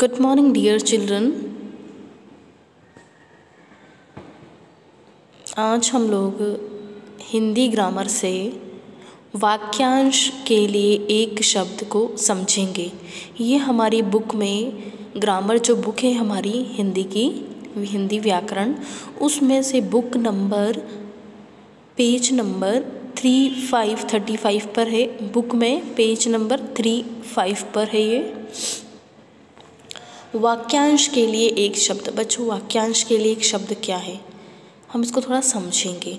Good morning, dear children. आज हम लोग हिंदी ग्रामर से वाक्यांश के लिए एक शब्द को समझेंगे। ये हमारी बुक में ग्रामर जो बुक है हमारी हिंदी की, हिंदी व्याकरण, उसमें से बुक नंबर पेज नंबर 3535 पर है। बुक में पेज नंबर 35 पर है ये। वाक्यांश के लिए एक शब्द। बच्चों, वाक्यांश के लिए एक शब्द क्या है, हम इसको थोड़ा समझेंगे।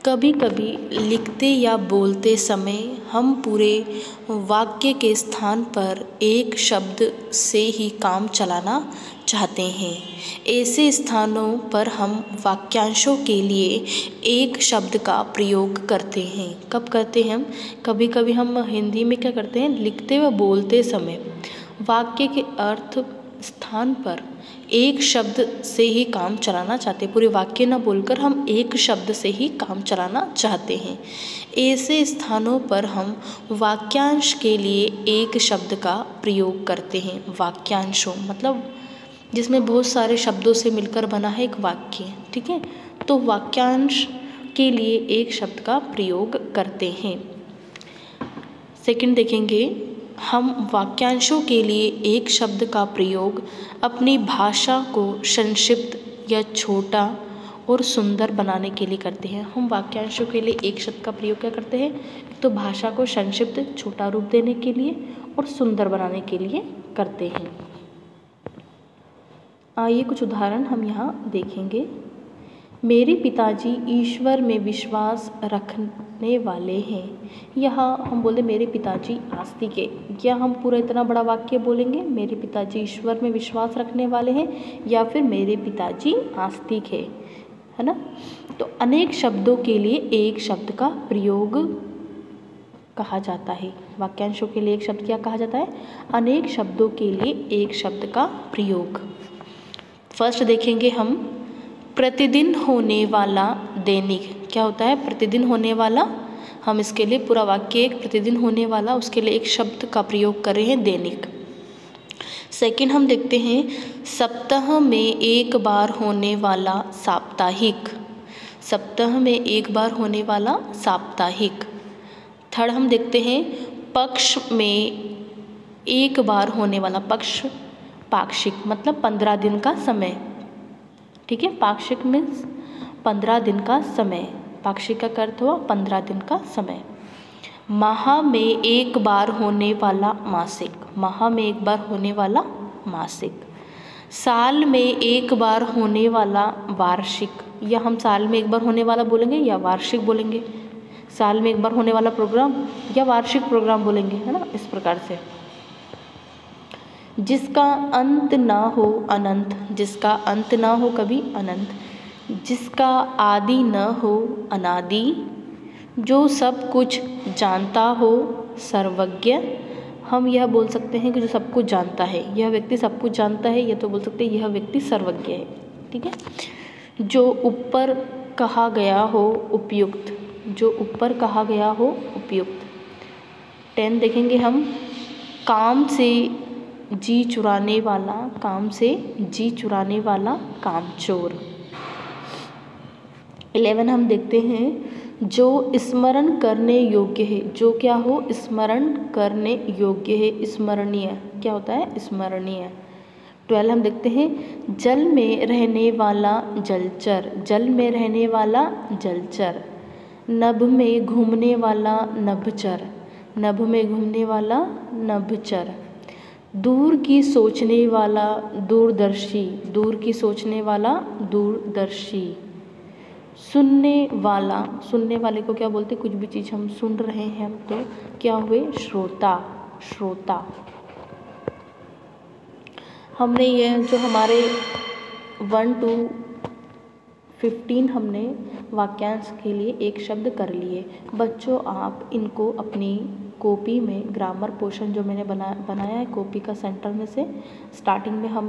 कभी कभी लिखते या बोलते समय हम पूरे वाक्य के स्थान पर एक शब्द से ही काम चलाना चाहते हैं। ऐसे स्थानों पर हम वाक्यांशों के लिए एक शब्द का प्रयोग करते हैं। कब करते हैं हम? कभी कभी हम हिंदी में क्या करते हैं, लिखते व बोलते समय वाक्य के अर्थ स्थान पर एक शब्द से ही काम चलाना चाहते हैं। पूरे वाक्य न बोलकर हम एक शब्द से ही काम चलाना चाहते हैं। ऐसे स्थानों पर हम वाक्यांश के लिए एक शब्द का प्रयोग करते हैं। वाक्यांशों मतलब जिसमें बहुत सारे शब्दों से मिलकर बना है एक वाक्य, ठीक है। तो वाक्यांश के लिए एक शब्द का प्रयोग करते हैं। सेकंड देखेंगे, हम वाक्यांशों के लिए एक शब्द का प्रयोग अपनी भाषा को संक्षिप्त या छोटा और सुंदर बनाने के लिए करते हैं। हम वाक्यांशों के लिए एक शब्द का प्रयोग क्या करते हैं, तो भाषा को संक्षिप्त, छोटा रूप देने के लिए और सुंदर बनाने के लिए करते हैं। आइए कुछ उदाहरण हम यहाँ देखेंगे। मेरे पिताजी ईश्वर में विश्वास रखने वाले हैं। यहाँ हम बोले मेरे पिताजी आस्तिक है। या हम पूरा इतना बड़ा वाक्य बोलेंगे, मेरे पिताजी ईश्वर में विश्वास रखने वाले हैं, या फिर मेरे पिताजी आस्तिक है ना। तो अनेक शब्दों के लिए एक शब्द का प्रयोग कहा जाता है। वाक्यांशों के लिए एक शब्द क्या कहा जाता है? अनेक शब्दों के लिए एक शब्द का प्रयोग। फर्स्ट देखेंगे हम, प्रतिदिन होने वाला दैनिक। क्या होता है प्रतिदिन होने वाला? हम इसके लिए पूरा वाक्य एक प्रतिदिन होने वाला, उसके लिए एक शब्द का प्रयोग कर रहे हैं, दैनिक। सेकंड हम देखते हैं, सप्ताह में एक बार होने वाला साप्ताहिक। सप्ताह में एक बार होने वाला साप्ताहिक। थर्ड हम देखते हैं, पक्ष में एक बार होने वाला, पक्ष पाक्षिक मतलब 15 दिन का समय, ठीक है। पाक्षिक मीन्स 15 दिन का समय, पाक्षिक का अर्थ हुआ 15 दिन का समय। माह में एक बार होने वाला मासिक, माह में एक बार होने वाला मासिक। साल में एक बार होने वाला वार्षिक, या हम साल में एक बार होने वाला बोलेंगे या वार्षिक बोलेंगे। साल में एक बार होने वाला प्रोग्राम या वार्षिक प्रोग्राम बोलेंगे, है ना, इस प्रकार से। जिसका अंत ना हो अनंत, जिसका अंत ना हो कभी अनंत। जिसका आदि न हो अनादि। जो सब कुछ जानता हो सर्वज्ञ। हम यह बोल सकते हैं कि जो सब कुछ जानता है, यह व्यक्ति सब कुछ जानता है, यह तो बोल सकते हैं यह व्यक्ति सर्वज्ञ है, ठीक है। जो ऊपर कहा गया हो उपयुक्त, जो ऊपर कहा गया हो उपयुक्त। 10 देखेंगे हम, काम से जी चुराने वाला, काम से जी चुराने वाला कामचोर। 11 हम देखते हैं, जो स्मरण करने योग्य है। जो क्या हो? स्मरण करने योग्य है, स्मरणीय। क्या होता है? स्मरणीय। 12 हम देखते हैं, जल में रहने वाला जलचर, जल में रहने वाला जलचर। नभ में घूमने वाला नभचर, नभ में घूमने वाला नभचर। दूर की सोचने वाला दूरदर्शी, दूर की सोचने वाला दूरदर्शी। सुनने वाला, सुनने वाले को क्या बोलते? कुछ भी चीज़ हम सुन रहे हैं तो क्या हुए? श्रोता, श्रोता। हमने ये जो हमारे 1 to 15 हमने वाक्यांश के लिए एक शब्द कर लिए। बच्चों, आप इनको अपनी कॉपी में ग्रामर पोर्शन जो मैंने बनाया है कॉपी का सेंटर में से, स्टार्टिंग में हम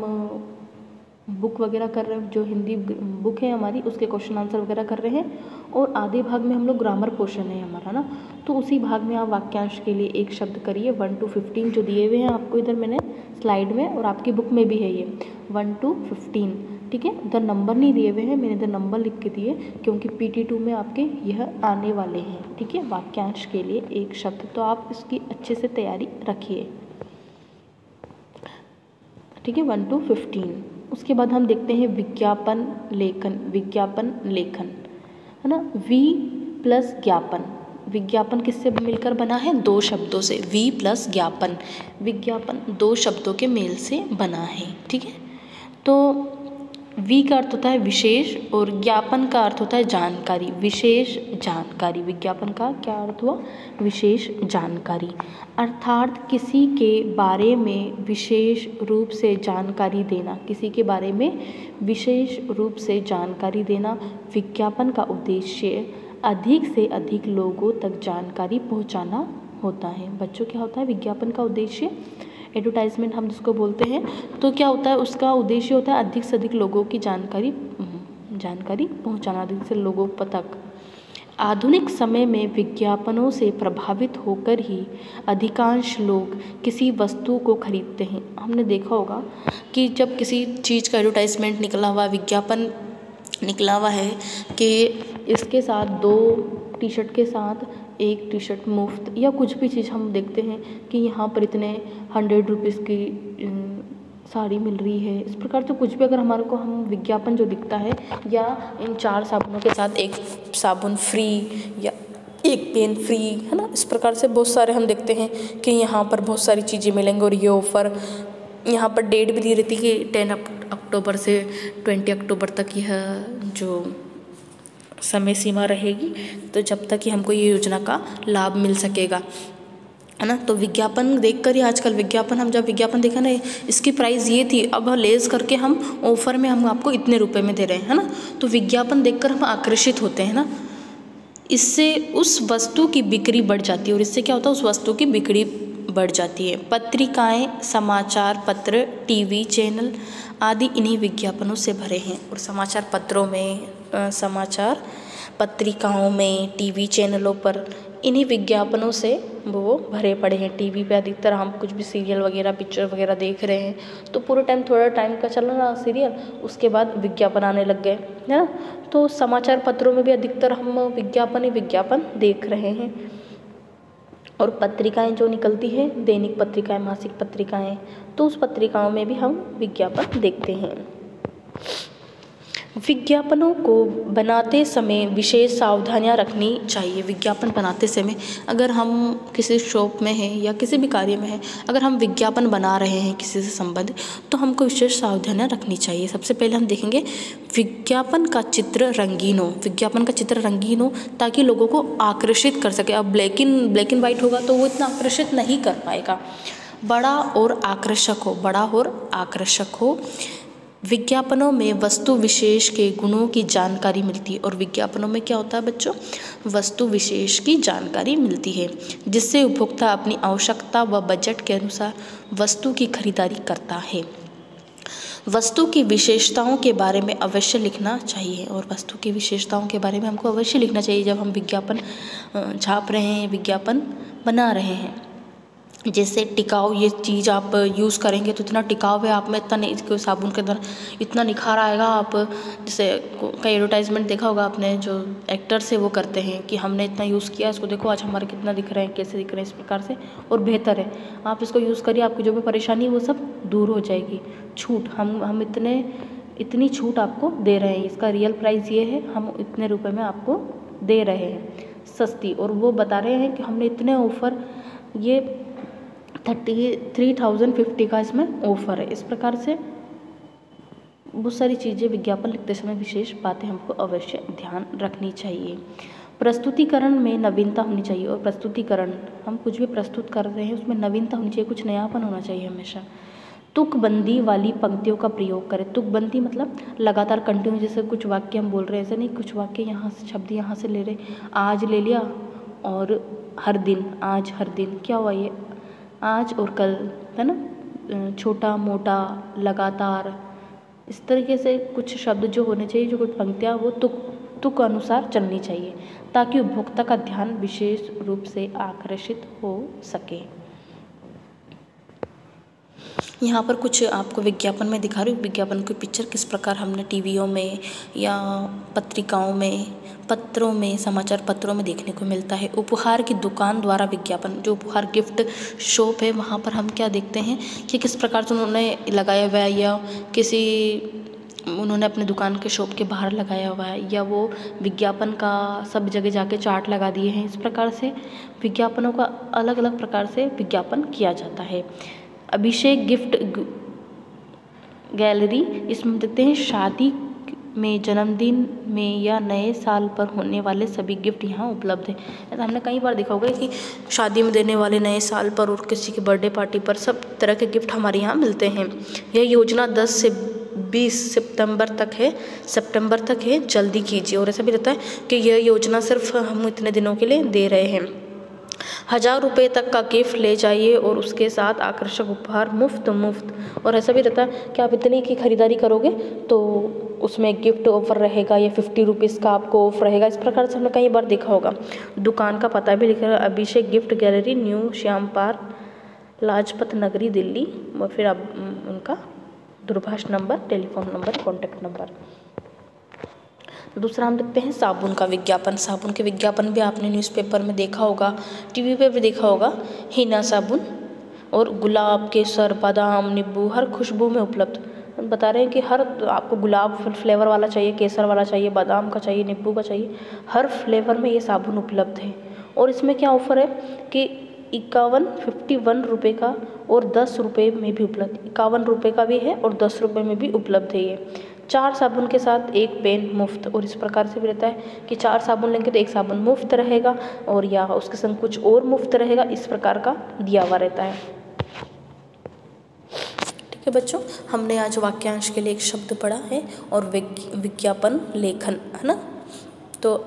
बुक वगैरह कर रहे हैं, जो हिंदी बुक है हमारी उसके क्वेश्चन आंसर वगैरह कर रहे हैं। और आधे भाग में हम लोग ग्रामर पोर्शन है हमारा ना, तो उसी भाग में आप वाक्यांश के लिए एक शब्द करिए 1 to 15 जो दिए हुए हैं आपको इधर मैंने स्लाइड में, और आपकी बुक में भी है ये 1 to 15, ठीक है। इधर नंबर नहीं दिए हुए हैं, मैंने इधर नंबर लिख के दिए क्योंकि PT2 में आपके यह आने वाले हैं, ठीक है। वाक्यांश के लिए एक शब्द, तो आप इसकी अच्छे से तैयारी रखिए, ठीक है। 1 to 15। उसके बाद हम देखते हैं विज्ञापन लेखन। विज्ञापन लेखन है ना, वी प्लस ज्ञापन। विज्ञापन किससे मिलकर बना है? 2 शब्दों से। वी प्लस ज्ञापन, विज्ञापन 2 शब्दों के मेल से बना है, ठीक है। तो वी का अर्थ होता है विशेष और ज्ञापन का अर्थ होता है जानकारी, विशेष जानकारी। विज्ञापन का क्या अर्थ हुआ? विशेष जानकारी, अर्थात किसी के बारे में विशेष रूप से जानकारी देना। किसी के बारे में विशेष रूप से जानकारी देना विज्ञापन का उद्देश्य अधिक से अधिक लोगों तक जानकारी पहुंचाना होता है। बच्चों, क्या होता है विज्ञापन का उद्देश्य? एडवर्टाइजमेंट हम जिसको बोलते हैं, तो क्या होता है उसका उद्देश्य होता है अधिक से अधिक लोगों की जानकारी पहुंचाना, अधिक से लोगों तक। आधुनिक समय में विज्ञापनों से प्रभावित होकर ही अधिकांश लोग किसी वस्तु को खरीदते हैं। हमने देखा होगा कि जब किसी चीज़ का एडवर्टाइजमेंट निकला हुआ, विज्ञापन निकला हुआ है कि इसके साथ 2 टी-शर्ट के साथ 1 टी-शर्ट मुफ्त, या कुछ भी चीज़ हम देखते हैं कि यहाँ पर इतने 100 रुपीज़ की साड़ी मिल रही है। इस प्रकार से कुछ भी अगर हमारे को हम विज्ञापन जो दिखता है, या इन 4 साबुनों के साथ 1 साबुन फ्री या 1 पेन फ्री, है ना, इस प्रकार से बहुत सारे हम देखते हैं कि यहाँ पर बहुत सारी चीज़ें मिलेंगी। और ये ऑफ़र यहाँ पर डेट भी दी रहती है कि 10 अक्टूबर से 20 अक्टूबर तक यह जो समय सीमा रहेगी, तो जब तक कि हमको ये योजना का लाभ मिल सकेगा, है ना। तो विज्ञापन देखकर ही आजकल हम जब विज्ञापन देखा ना, इसकी प्राइस ये थी, अब लेस करके हम ऑफर में हम आपको इतने रुपए में दे रहे हैं, है ना। तो विज्ञापन देखकर हम आकर्षित होते हैं ना, इससे उस वस्तु की बिक्री बढ़ जाती है। और इससे क्या होता है? उस वस्तु की बिक्री बढ़ जाती है। पत्रिकाएं, समाचार पत्र, टीवी चैनल आदि इन्हीं विज्ञापनों से भरे हैं। और समाचार पत्रों में, समाचार पत्रिकाओं में, टीवी चैनलों पर इन्हीं विज्ञापनों से वो भरे पड़े हैं। टीवी पे अधिकतर हम कुछ भी सीरियल वगैरह, पिक्चर वगैरह देख रहे हैं, तो पूरे टाइम थोड़ा टाइम का चल रहा सीरियल, उसके बाद विज्ञापन आने लग गए, है ना। तो समाचार पत्रों में भी अधिकतर हम विज्ञापन ही विज्ञापन देख रहे हैं। और पत्रिकाएं जो निकलती है, दैनिक पत्रिकाएं, मासिक पत्रिकाएं, तो उस पत्रिकाओं में भी हम विज्ञापन देखते हैं। विज्ञापनों को बनाते समय विशेष सावधानियां रखनी चाहिए। विज्ञापन बनाते समय अगर हम किसी शॉप में हैं या किसी भी कार्य में हैं, अगर हम विज्ञापन बना रहे हैं किसी से संबंधित, तो हमको विशेष सावधानियां रखनी चाहिए। सबसे पहले हम देखेंगे विज्ञापन का चित्र रंगीन हो। विज्ञापन का चित्र रंगीन हो ताकि लोगों को आकर्षित कर सके। अब ब्लैक एंड वाइट होगा तो वो इतना आकर्षित नहीं कर पाएगा। बड़ा और आकर्षक हो। विज्ञापनों में वस्तु विशेष के गुणों की जानकारी मिलती है। और विज्ञापनों में क्या होता है बच्चों? वस्तु विशेष की जानकारी मिलती है, जिससे उपभोक्ता अपनी आवश्यकता व बजट के अनुसार वस्तु की खरीदारी करता है। वस्तु की विशेषताओं के बारे में अवश्य लिखना चाहिए। और वस्तु की विशेषताओं के बारे में हमको अवश्य लिखना चाहिए जब हम विज्ञापन छाप रहे हैं, विज्ञापन बना रहे हैं। जैसे टिकाऊ, ये चीज़ आप यूज़ करेंगे तो इतना टिकाऊ है, आप में इतना नहीं, साबुन के अंदर इतना निखार आएगा। आप जैसे कई एडवर्टाइजमेंट देखा होगा आपने, जो एक्टर से वो करते हैं कि हमने इतना यूज़ किया, इसको देखो आज हमारे कितना दिख रहे हैं, कैसे दिख रहे हैं, इस प्रकार से, और बेहतर है, आप इसको यूज़ करिए, आपकी जो भी परेशानी है वो सब दूर हो जाएगी। छूट, हम इतनी छूट आपको दे रहे हैं, इसका रियल प्राइस ये है, हम इतने रुपये में आपको दे रहे हैं, सस्ती। और वो बता रहे हैं कि हमने इतने ऑफ़र, ये 33,050 का इसमें ऑफ़र है। इस प्रकार से बहुत सारी चीज़ें विज्ञापन लिखते समय विशेष बातें हमको अवश्य ध्यान रखनी चाहिए। प्रस्तुतिकरण में नवीनता होनी चाहिए। और प्रस्तुतिकरण, हम कुछ भी प्रस्तुत कर रहे हैं उसमें नवीनता होनी चाहिए, कुछ नयापन होना चाहिए हमेशा। तुकबंदी वाली पंक्तियों का प्रयोग करें। तुकबंदी मतलब लगातार कंटिन्यू, जैसे कुछ वाक्य हम बोल रहे हैं, ऐसे नहीं कुछ वाक्य यहाँ से, शब्द यहाँ से ले रहे, आज ले लिया और हर दिन, आज हर दिन, क्या हुआ ये आज और कल, है ना, छोटा मोटा, लगातार, इस तरीके से कुछ शब्द जो होने चाहिए, जो कुछ पंक्तियाँ वो तुक अनुसार चलनी चाहिए ताकि उपभोक्ता का ध्यान विशेष रूप से आकर्षित हो सके। यहाँ पर कुछ आपको विज्ञापन में दिखा रही हूँ। विज्ञापन की पिक्चर किस प्रकार हमने टीवियों में या पत्रिकाओं में, पत्रों में, समाचार पत्रों में देखने को मिलता है। उपहार की दुकान द्वारा विज्ञापन, जो उपहार गिफ्ट शॉप है वहाँ पर हम क्या देखते हैं कि किस प्रकार से उन्होंने लगाया हुआ है, या उन्होंने अपने दुकान के शॉप के बाहर लगाया हुआ है, या वो विज्ञापन का सब जगह जाके चार्ट लगा दिए हैं। इस प्रकार से विज्ञापनों का अलग अलग प्रकार से विज्ञापन किया जाता है। अभिषेक गिफ्ट गैलरी, इसमें देखते हैं शादी में, जन्मदिन में या नए साल पर होने वाले सभी गिफ्ट यहाँ उपलब्ध है। ऐसा हमने कई बार देखा होगा कि शादी में देने वाले, नए साल पर और किसी की बर्थडे पार्टी पर सब तरह के गिफ्ट हमारे यहाँ मिलते हैं। यह योजना 10 से 20 सितंबर तक है, जल्दी कीजिए। और ऐसा भी रहता है कि यह योजना सिर्फ हम इतने दिनों के लिए दे रहे हैं। 1000 रुपये तक का गिफ्ट ले जाइए और उसके साथ आकर्षक उपहार मुफ्त। और ऐसा भी रहता है कि आप इतनी की खरीदारी करोगे तो उसमें गिफ्ट ऑफर रहेगा, या 50 रुपीज़ का आपको ऑफ रहेगा। इस प्रकार से हमने कई बार देखा होगा। दुकान का पता भी लिखा है, Abhishek gift gallery, new Shyam park, Lajpat Nagari, Delhi. और फिर अब उनका दूरभाष number, telephone number, contact number. दूसरा हम देखते हैं साबुन का विज्ञापन। साबुन के विज्ञापन भी आपने न्यूज़पेपर में देखा होगा, टीवी पे भी देखा होगा। हिना साबुन और गुलाब, केसर, बादाम, नींबू हर खुशबू में उपलब्ध। बता रहे हैं कि हर आपको गुलाब फ्लेवर वाला चाहिए, केसर वाला चाहिए, बादाम का चाहिए, नींबू का चाहिए, हर फ्लेवर में ये साबुन उपलब्ध है। और इसमें क्या ऑफर है कि 51 रुपये का और 10 रुपये में भी उपलब्ध। 51 रुपये का भी है और 10 रुपये में भी उपलब्ध है ये। 4 साबुन के साथ 1 पेन मुफ्त। और इस प्रकार से भी रहता है कि 4 साबुन लेंगे तो 1 साबुन मुफ्त रहेगा, और या उसके संग कुछ और मुफ्त रहेगा। इस प्रकार का दिया हुआ रहता है। ठीक है बच्चों, हमने आज वाक्यांश के लिए एक शब्द पढ़ा है और विज्ञापन लेखन, है ना। तो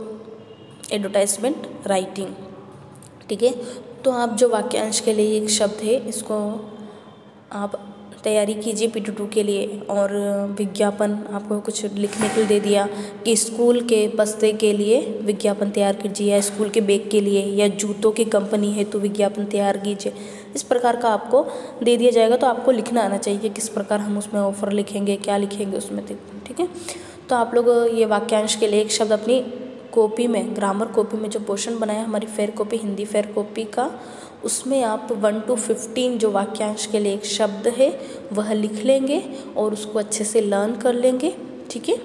एडवर्टाइजमेंट राइटिंग, ठीक है। तो आप जो वाक्यांश के लिए एक शब्द है, इसको आप तैयारी कीजिए P2 के लिए। और विज्ञापन आपको कुछ लिखने के लिए दे दिया कि स्कूल के बस्ते के लिए विज्ञापन तैयार कीजिए, या स्कूल के बैग के लिए, या जूतों की कंपनी है तो विज्ञापन तैयार कीजिए। इस प्रकार का आपको दे दिया जाएगा, तो आपको लिखना आना चाहिए कि किस प्रकार हम उसमें ऑफर लिखेंगे, क्या लिखेंगे उसमें, ठीक है। तो आप लोग ये वाक्यांश के लिए एक शब्द अपनी कॉपी में, ग्रामर कॉपी में जो पोर्शन बनाया हमारी fair copy, Hindi fair copy का, उसमें आप 1 to 15 जो वाक्यांश के लिए एक शब्द है वह लिख लेंगे और उसको अच्छे से लर्न कर लेंगे, ठीक है।